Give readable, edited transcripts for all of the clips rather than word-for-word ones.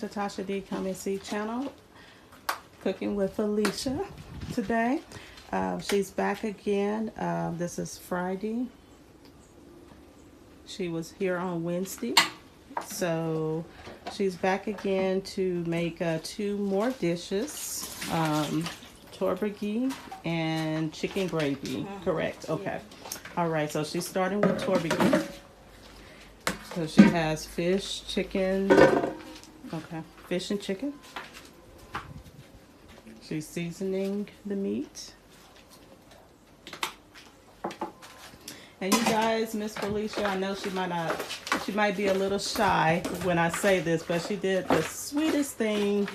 the Tosha D Come and See channel, cooking with Felicia today. She's back again. This is Friday. She was here on Wednesday. So she's back again to make 2 more dishes. Torbergy and chicken gravy. Correct. Okay. All right. So she's starting with torbergy. So she has fish, chicken. Okay. Fish and chicken. She's seasoning the meat. And you guys, Miss Felicia, I know she might be a little shy when I say this, but she did the sweetest thing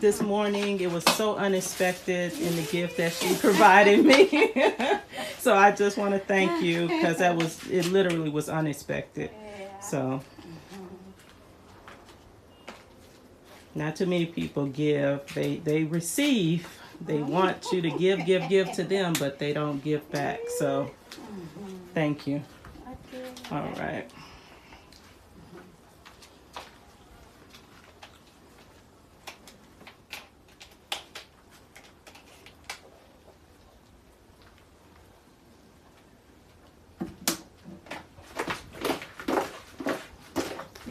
this morning. It was so unexpected in the gift that she provided me. So I just want to thank you because it literally was unexpected. So not too many people give. They receive. They want you to give to them, but they don't give back. So thank you. All right.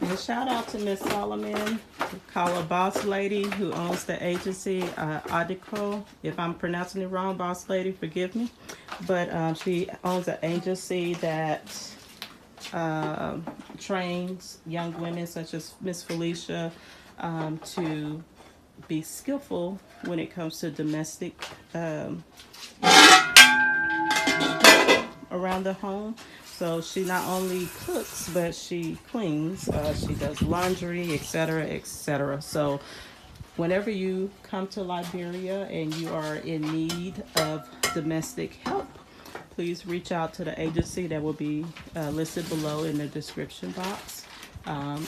And shout out to Miss Solomon, call her boss lady, who owns the agency Adico. If I'm pronouncing it wrong, boss lady, forgive me. But she owns an agency that trains young women such as Miss Felicia to be skillful when it comes to domestic around the home. So she not only cooks, but she cleans. She does laundry, etc., etc. So whenever you come to Liberia and you are in need of domestic help, please reach out to the agency that will be listed below in the description box.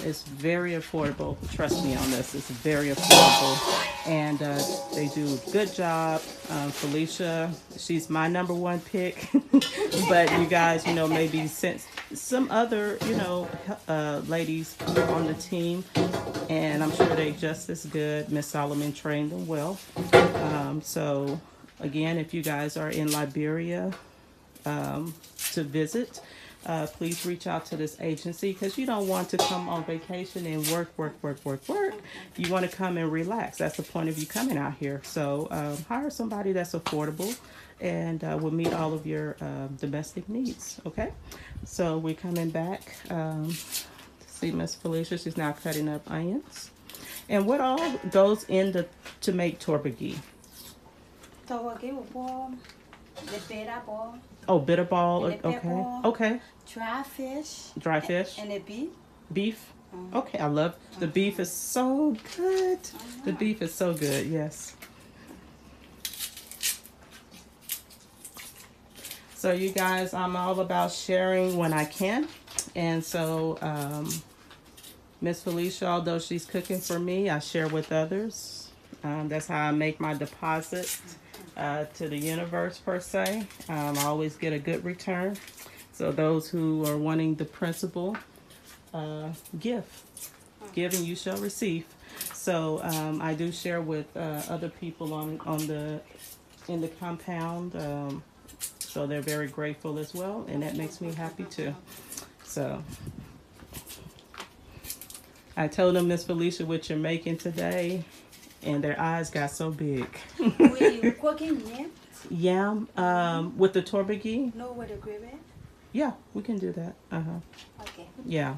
It's very affordable. Trust me on this. It's very affordable. And they do a good job. Felicia, she's my #1 pick. But you guys, maybe since some other, ladies on the team, and I'm sure they're just as good. Miss Solomon trained them well. So again, if you guys are in Liberia to visit, please reach out to this agency because you don't want to come on vacation and work. You want to come and relax. That's the point of you coming out here. So hire somebody that's affordable and will meet all of your domestic needs. Okay, so we're coming back to see Miss Felicia. She's now cutting up onions. And what all goes into to make torbergy? The bitter ball. Oh, bitter ball. Okay. Okay. Dry fish. Dry fish. And the beef. Beef. Okay, I love the beef. Is so good. The beef is so good. Yes. So you guys, I'm all about sharing when I can, and so Miss Felicia, although she's cooking for me, I share with others. That's how I make my deposit to the universe, per se. I always get a good return. So those who are wanting the principle, give and you shall receive. So I do share with other people in the compound. So they're very grateful as well, and that makes me happy too. So I told them, Miss Felicia, what you're making today, and their eyes got so big. Were you cooking yam? Yam with the torbergy? No, with the gravy? Yeah, we can do that. Okay. Yeah.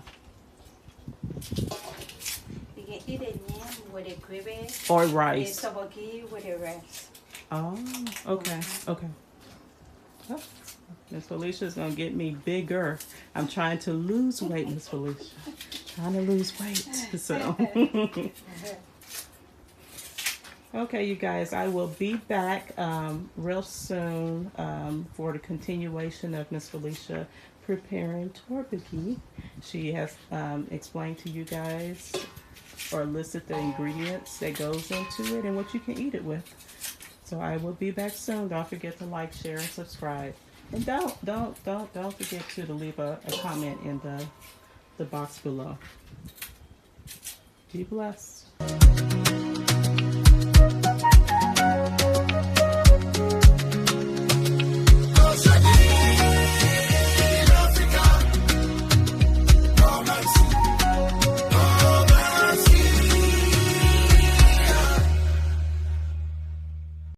You can eat the yam with the gravy. Or rice. The torbergy with the rice. Oh, okay. Okay. Oh, Miss Felicia's gonna get me bigger. I'm trying to lose weight, Miss Felicia. Trying to lose weight. So okay, you guys, I will be back real soon for the continuation of Miss Felicia preparing torbergy. She has explained to you guys or listed the ingredients that goes into it and what you can eat it with. So I will be back soon. Don't forget to like, share, and subscribe. And don't forget to leave a comment in the box below. Be blessed.